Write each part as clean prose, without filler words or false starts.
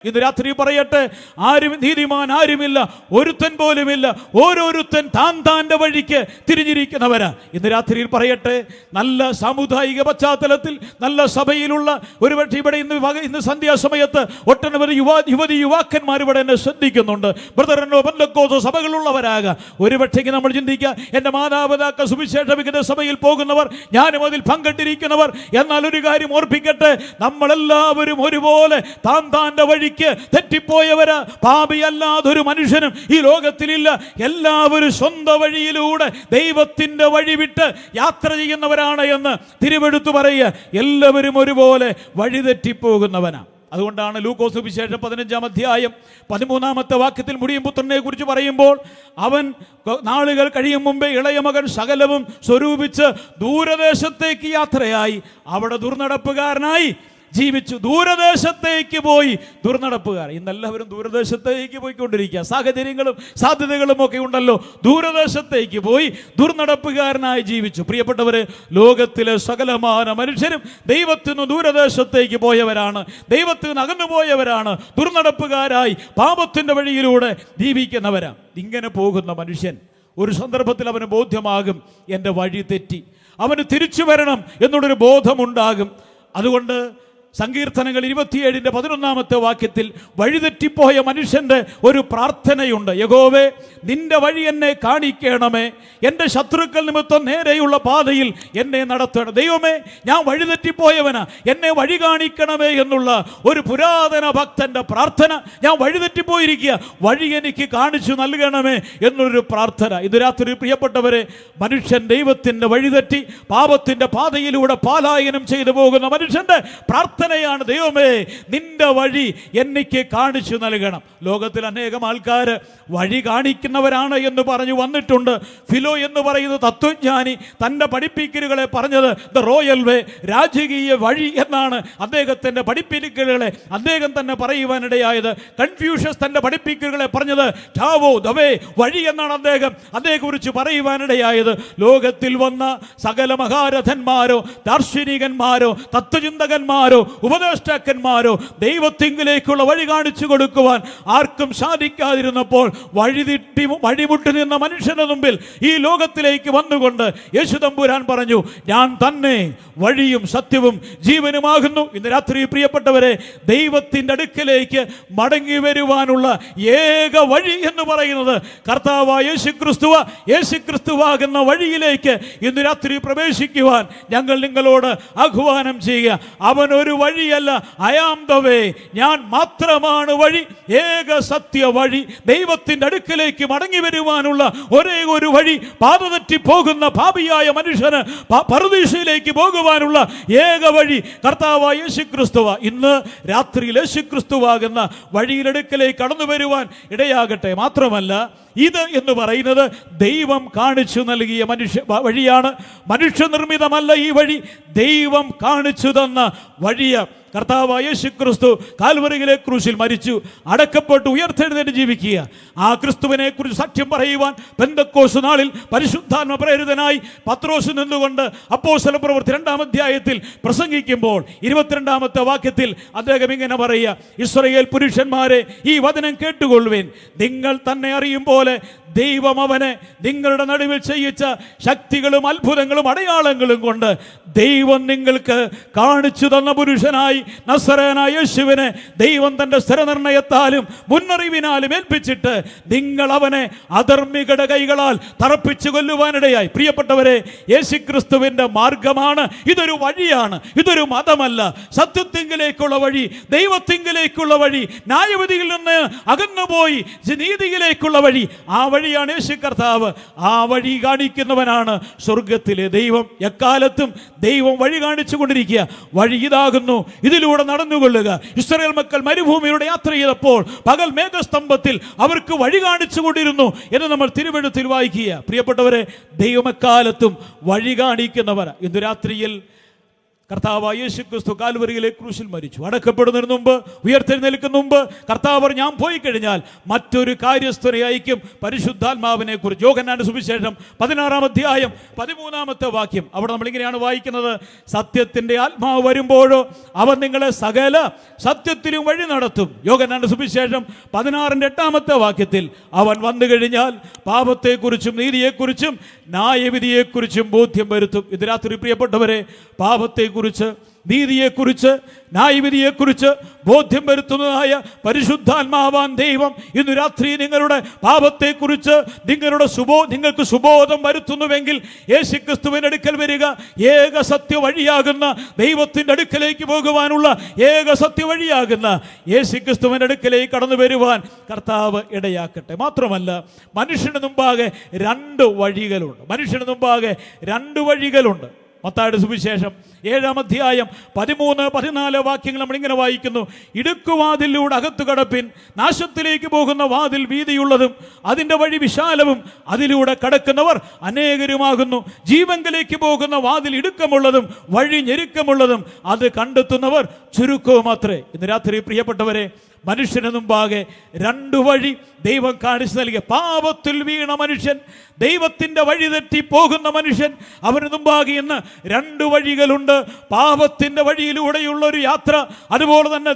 ഇന്ന് രാത്രി പറയട്ടെ, ആരും നീതിമാൻ ആരുമില്ല, ഒരുത്തൻ പോലുമില്ല. ഓരോരുത്തൻ താൻ്റെ വഴിക്ക് തിരിഞ്ഞിരിക്കുന്നവരാ. ഇന്ന് രാത്രിയിൽ പറയട്ടെ, നല്ല സാമുദായിക പശ്ചാത്തലത്തിൽ നല്ല സഭയിലുള്ള ഒരുപക്ഷെ ഇവിടെ ഇന്ന് സന്ധ്യാസമയത്ത് ഒട്ടനവധി യുവാക്കന്മാർ ഇവിടെ എന്നെ ശ്രദ്ധിക്കുന്നുണ്ട്. ബ്രദറിനോ പെന്തക്കോസ്ത് സഭകളുള്ളവരാകാം. ഒരുപക്ഷെ നമ്മൾ ചിന്തിക്കുക, എൻ്റെ മാതാപിതാക്കൾ സുവിശേഷ വികസന സഭയിൽ പോകുന്നവർ, ഞാനും അതിൽ പങ്കെടുത്തിരിക്കുന്നവർ. എന്നാൽ ഒരു കാര്യം ഓർപ്പിക്കട്ടെ, നമ്മളെല്ലാവരും ഒരുപോലെ താൻ്റെ വഴി തെറ്റിപ്പോയവരാ. പാപിയല്ലാതൊരു മനുഷ്യനും ഈ ലോകത്തിലില്ല. എല്ലാവരും സ്വന്തം വഴിയിലൂടെ ദൈവത്തിന്റെ വഴി വിട്ട് യാത്ര ചെയ്യുന്നവരാണ് എന്ന് തിരുവെടുത്തു പറയുക. എല്ലാവരും ഒരുപോലെ വഴി തെറ്റിപ്പോകുന്നവനാ. അതുകൊണ്ടാണ് ലൂക്കോസ് സുവിശേഷം 15-ാം അധ്യായം 13-ാമത്തെ വാക്യത്തിൽ മുടിയും പുത്രനെ കുറിച്ച് പറയുമ്പോൾ, അവൻ നാളുകൾ കഴിയും മുമ്പേ ഇളയ മകൻ സകലവും സ്വരൂപിച്ച് ദൂരദേശത്തേക്ക് യാത്രയായി അവിടെ ദുർനടപ്പുകാരനായി ജീവിച്ചു. ദൂരദേശത്തേക്ക് പോയി ദുർനടപ്പുകാർ. ഇന്നെല്ലാവരും ദൂരദേശത്തേക്ക് പോയിക്കൊണ്ടിരിക്കുക. സാഹചര്യങ്ങളും സാധ്യതകളും ഒക്കെ ഉണ്ടല്ലോ. ദൂരദേശത്തേക്ക് പോയി ദുർനടപ്പുകാരനായി ജീവിച്ചു. പ്രിയപ്പെട്ടവരെ, ലോകത്തിലെ സകലമാന മനുഷ്യരും ദൈവത്തിന് ദൂരദേശത്തേക്ക് പോയവരാണ്, ദൈവത്തിൽ നിന്ന് അകന്നുപോയവരാണ്, ദുർനടപ്പുകാരായി പാപത്തിൻ്റെ വഴിയിലൂടെ ജീവിക്കുന്നവരാണ്. ഇങ്ങനെ പോകുന്ന മനുഷ്യൻ ഒരു സന്ദർഭത്തിൽ അവന് ബോധ്യമാകും, എൻ്റെ വഴി തെറ്റി. അവന് തിരിച്ചു വരണം എന്നുള്ളൊരു ബോധമുണ്ടാകും. അതുകൊണ്ട് സങ്കീർത്തനങ്ങൾ 27-11-ാമത്തെ വാക്യത്തിൽ വഴിതെറ്റിപ്പോയ മനുഷ്യൻ്റെ ഒരു പ്രാർത്ഥനയുണ്ട്. യഹോവേ, നിന്റെ വഴി എന്നെ കാണിക്കണമേ, എൻ്റെ ശത്രുക്കൾ നിമിത്തം നേരെയുള്ള പാതയിൽ എന്നെ നടത്തണം. ദൈവമേ, ഞാൻ വഴിതെറ്റിപ്പോയവനാ, എന്നെ വഴി കാണിക്കണമേ എന്നുള്ള ഒരു പുരാതന ഭക്തൻ്റെ പ്രാർത്ഥന. ഞാൻ വഴിതെറ്റിപ്പോയിരിക്കുക, വഴി എനിക്ക് കാണിച്ചു നൽകണമേ എന്നൊരു പ്രാർത്ഥന. ഇത് രാത്രി പ്രിയപ്പെട്ടവരെ, മനുഷ്യൻ ദൈവത്തിൻ്റെ വഴിതെറ്റി പാപത്തിൻ്റെ പാതയിലൂടെ പാലായനം ചെയ്തു പോകുന്ന മനുഷ്യൻ്റെ പ്രാർത്ഥനയാണ്, ദൈവമേ, നിന്റെ വഴി എനിക്ക് കാണിച്ചു നൽകണം. ലോകത്തിൽ അനേകം ആൾക്കാർ വഴി കാണിക്കുന്നവരാണ് എന്ന് പറഞ്ഞു വന്നിട്ടുണ്ട്. ഫിലോ എന്ന് പറയുന്ന തത്വജ്ഞാനി തൻ്റെ പഠിപ്പിക്കലുകളെ പറഞ്ഞത് ദ റോയൽ വേ, രാജകീയ വഴി എന്നാണ് അദ്ദേഹത്തിൻ്റെ പഠിപ്പിക്കലുകളെ അദ്ദേഹം തന്നെ പറയുവാനിടയായത്. കൺഫ്യൂഷ്യസ് തൻ്റെ പഠിപ്പിക്കലുകളെ പറഞ്ഞത് ടാവോ ദ വേ, വഴി എന്നാണ് അതേക്കുറിച്ച് പറയുവാനിടയായത്. ലോകത്തിൽ വന്ന സകല മഹാരഥന്മാരോ ദാർശനികന്മാരോ തത്വചിന്തകന്മാരോ ഉപദേഷ്ടാക്കന്മാരോ ദൈവത്തിങ്കിലേക്കുള്ള വഴി കാണിച്ചു കൊടുക്കുവാൻ ആർക്കും സാധിക്കാതിരുന്നപ്പോൾ വഴിമുട്ടി നിന്ന മനുഷ്യന്റെ മുമ്പിൽ ഈ ലോകത്തിലേക്ക് വന്നുകൊണ്ട് യേശു തമ്പുരാൻ പറഞ്ഞു, ഞാൻ തന്നെ വഴിയും സത്യവും ജീവനുമാകുന്നു. ഇന്ന് രാത്രി പ്രിയപ്പെട്ടവരെ, ദൈവത്തിൻ്റെ അടുക്കലേക്ക് മടങ്ങി വരുവാനുള്ള ഏക വഴി എന്ന് പറയുന്നത് കർത്താവായ യേശുക്രിസ്തുവാകുന്ന വഴിയിലേക്ക് ഇന്ന് രാത്രി പ്രവേശിക്കുവാൻ ഞങ്ങൾ നിങ്ങളോട് ആഹ്വാനം ചെയ്യുക. അവൻ ഒരു വഴിയല്ല, ഐ ആം ദ വേ, ഞാൻ മാത്രമാണ് വഴി, ഏക സത്യ വഴി. ദൈവത്തിൻ്റെ അടുക്കലേക്ക് മടങ്ങി വരുവാനുള്ള ഒരേ ഒരു വഴി, പാത തെറ്റി പോകുന്ന പാപിയായ മനുഷ്യന് പറുദീസയിലേക്ക് പോകുവാനുള്ള ഏക വഴി കർത്താവായ യേശുക്രിസ്തുവാ. ഇന്ന് രാത്രിയിൽ യേശുക്രിസ്തുവാകുന്ന വഴിയിലടുക്കലേക്ക് കടന്നു വരുവാൻ ഇടയാകട്ടെ. മാത്രമല്ല, ഇത് എന്ന് പറയുന്നത് ദൈവം കാണിച്ചു നൽകിയ വഴിയാണ്. മനുഷ്യനിർമ്മിതമല്ല ഈ വഴി, ദൈവം കാണിച്ചു തന്ന വഴിയ. കർത്താവായ യേശുക്രിസ്തു കാൽവരിയിലെ ക്രൂശിൽ മരിച്ചു, അടക്കപ്പെട്ട് ഉയർത്തെഴുന്നേറ്റ് ജീവിക്കുക. ആ ക്രിസ്തുവിനെ കുറിച്ച് സാക്ഷ്യം പറയുവാൻ പെന്തക്കോസ്ത് നാളിൽ പരിശുദ്ധാത്മ പ്രേരിതനായി പത്രോസ് നിന്നുകൊണ്ട് അപ്പോസ്തല പ്രവൃത്തി 2-ാം അധ്യായത്തിൽ പ്രസംഗിക്കുമ്പോൾ 22-ാമത്തെ വാക്യത്തിൽ അദ്ദേഹം ഇങ്ങനെ പറയുക, ഇസ്രായേൽ പുരുഷന്മാരെ, ഈ വചനം കേട്ടുകൊള്ളുവിൻ. നിങ്ങൾ തന്നെ അറിയും പോലെ ദൈവം അവനെ നിങ്ങളുടെ നടുവിൽ ചെയ്യിച്ച ശക്തികളും അത്ഭുതങ്ങളും അടയാളങ്ങളും കൊണ്ട് ദൈവം നിങ്ങൾക്ക് കാണിച്ചു തന്ന പുരുഷനായി നസറേനായ യേശുവിനെ ദൈവം തൻ്റെ സ്ഥിരനിർണയത്താലും മുന്നറിവിനാലും ഏൽപ്പിച്ചിട്ട് നിങ്ങൾ അവനെ അധർമ്മികളുടെ കൈകളാൽ തറപ്പിച്ചു കൊല്ലുവാനിടയായി. പ്രിയപ്പെട്ടവരെ, യേശുക്രിസ്തുവിൻ്റെ മാർഗമാണ്. ഇതൊരു വഴിയാണ്, ഇതൊരു മതമല്ല. സത്യത്തിങ്കിലേക്കുള്ള വഴി, ദൈവത്തിങ്കിലേക്കുള്ള വഴി, ന്യായവിധിയിൽ നിന്ന് അകന്നുപോയി നീതിയിലേക്കുള്ള വഴി, ആ വഴിയാണ് യേശു കർത്താവ്. ആ വഴി കാണിക്കുന്നവനാണ് സ്വർഗത്തിലെ ദൈവം. എക്കാലത്തും ദൈവം വഴി കാണിച്ചു കൊണ്ടിരിക്കുക. വഴി ഇതാകുന്നു, ഇതിലൂടെ നടന്നുകൊള്ളുക. ഇസ്രായേൽ മക്കൾ മരുഭൂമിയിലൂടെ യാത്ര ചെയ്തപ്പോൾ പകൽ മേഘസ്തംഭത്തിൽ അവർക്ക് വഴി കാണിച്ചു കൊണ്ടിരുന്നു എന്ന് നമ്മൾ തിരുവെഴുത്തിൽ വായിക്കുക. പ്രിയപ്പെട്ടവരെ, ദൈവം എക്കാലത്തും വഴി കാണിക്കുന്നവർ. ഇന്ന് രാത്രിയിൽ കർത്താവ് യേശുക്രിസ്തു കാൽവരിയിലെ ക്രൂശിൽ മരിച്ചു. അടക്കപ്പെടുന്നതിന് മുമ്പ്, ഉയർത്തെഴുന്നേൽക്കുന്ന മുമ്പ് കർത്താവ് ഞാൻ പോയി കഴിഞ്ഞാൽ മറ്റൊരു കാര്യസ്ഥനെ അയക്കും, പരിശുദ്ധാത്മാവിനെ കുറിച്ച്. യോഹന്നാന്റെ സുവിശേഷം 16-ാം അധ്യായം 13-ാമത്തെ വാക്യം. അവിടെ നമ്മളിങ്ങനെയാണ് വായിക്കുന്നത്: സത്യത്തിന്റെ ആത്മാവ് വരുമ്പോഴോ അവൻ നിങ്ങളെ സകല സത്യത്തിലും വഴി നടത്തും. യോഹന്നാന്റെ സുവിശേഷം 16-ാമത്തെ വാക്യത്തിൽ അവൻ വന്നു കഴിഞ്ഞാൽ പാപത്തെക്കുറിച്ചും നീതിയെക്കുറിച്ചും ന്യായവിധിയെക്കുറിച്ചും ബോധ്യം വരുത്തും. ഇത് രാത്രി പ്രിയപ്പെട്ടവരെ, പാപത്തെക്കുറിച്ച്, നീതിയെക്കുറിച്ച്, ന്യായവിധിയെക്കുറിച്ച് ബോധ്യം വരുത്തുന്നതായ പരിശുദ്ധാത്മാവാൻ ദൈവം ഇന്ന് രാത്രി നിങ്ങളുടെ പാപത്തെക്കുറിച്ച് നിങ്ങൾക്ക് സുബോധം വരുത്തുന്നുവെങ്കിൽ യേശുക്രിസ്തുവിന്റെ അടുക്കൽ വരിക. ഏക സത്യ വഴിയാകുന്ന ദൈവത്തിൻ്റെ അടുക്കലേക്ക് പോകുവാനുള്ള ഏക സത്യ വഴിയാകുന്ന യേശുക്രിസ്തുവിന്റെ അടുക്കലേക്ക് കടന്നു വരുവാൻ കർത്താവ് ഇടയാക്കട്ടെ. മാത്രമല്ല, മനുഷ്യന് മുമ്പാകെ രണ്ട് വഴികളുണ്ട്. മത്തായിയുടെ സുവിശേഷം 7-ാം അധ്യായം 13-14 വാക്യങ്ങൾ നമ്മളിങ്ങനെ വായിക്കുന്നു: ഇടുക്കുവാതിലൂടെ അകത്തു കടപ്പിൻ, നാശത്തിലേക്ക് പോകുന്ന വാതിൽ വീതിയുള്ളതും അതിൻ്റെ വഴി വിശാലവും അതിലൂടെ കടക്കുന്നവർ അനേകരുമാകുന്നു. ജീവങ്കലേക്ക് പോകുന്ന വാതിൽ ഇടുക്കമുള്ളതും വഴി ഞെരുക്കമുള്ളതും അത് കണ്ടെത്തുന്നവർ ചുരുക്കവുമത്രേ. ഇന്ന് രാത്രി പ്രിയപ്പെട്ടവരെ, മനുഷ്യന് മുമ്പാകെ രണ്ട് വഴി ദൈവം കാണിച്ചു നൽകിയ, പാപത്തിൽ വീണ മനുഷ്യൻ, ദൈവത്തിൻ്റെ വഴി തെറ്റി പോകുന്ന മനുഷ്യൻ, അവന് മുമ്പാകെ ഇന്ന് രണ്ട് വഴികളുണ്ട്. പാപത്തിൻ്റെ വഴിയിലൂടെയുള്ള ഒരു യാത്ര, അതുപോലെ തന്നെ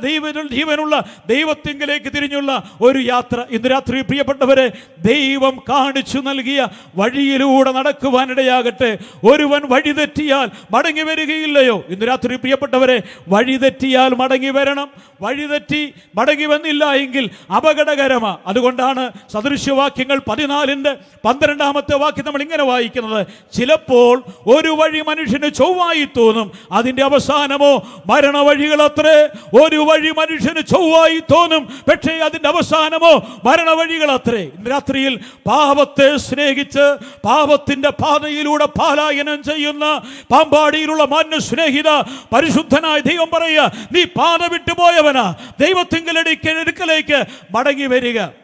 ജീവനുള്ള ദൈവത്തിങ്കിലേക്ക് തിരിഞ്ഞുള്ള ഒരു യാത്ര. ഇന്ന് രാത്രി പ്രിയപ്പെട്ടവരെ, ദൈവം കാണിച്ചു നൽകിയ വഴിയിലൂടെ നടക്കുവാനിടയാകട്ടെ. ഒരുവൻ വഴി തെറ്റിയാൽ മടങ്ങി വരികയില്ലയോ? ഇന്ന് രാത്രി പ്രിയപ്പെട്ടവരെ, വഴി തെറ്റിയാൽ മടങ്ങി വരണം. വഴി തെറ്റി മടങ്ങി വന്നില്ല എങ്കിൽ അപകടകരമാണ്. അതുകൊണ്ടാണ് സദൃശ്യവാക്യങ്ങൾ 14-12 വാക്യം നമ്മൾ ഇങ്ങനെ വായിക്കുന്നത്: ചിലപ്പോൾ ഒരു വഴി മനുഷ്യന് ചൊവ്വായി തോന്നും, അതിന്റെ അവസാനമോ മരണവഴികളത്രേ. ഒരു വഴി മനുഷ്യന് ചൊവ്വായി തോന്നും, പക്ഷേ അതിന്റെ അവസാനമോ മരണവഴികളത്രേ. ഇന്ന് രാത്രിയിൽ പാപത്തെ സ്നേഹിച്ച് പാപത്തിന്റെ പാതയിലൂടെ പലായനം ചെയ്യുന്ന പാമ്പാടിയിലുള്ള മാന്യ സ്നേഹിത, പരിശുദ്ധനായ ദൈവം പറയുക: നീ പാത വിട്ടുപോയവനാ, ദൈവത്തിങ്കൽ അടുക്കലേക്ക് മടങ്ങി വരിക.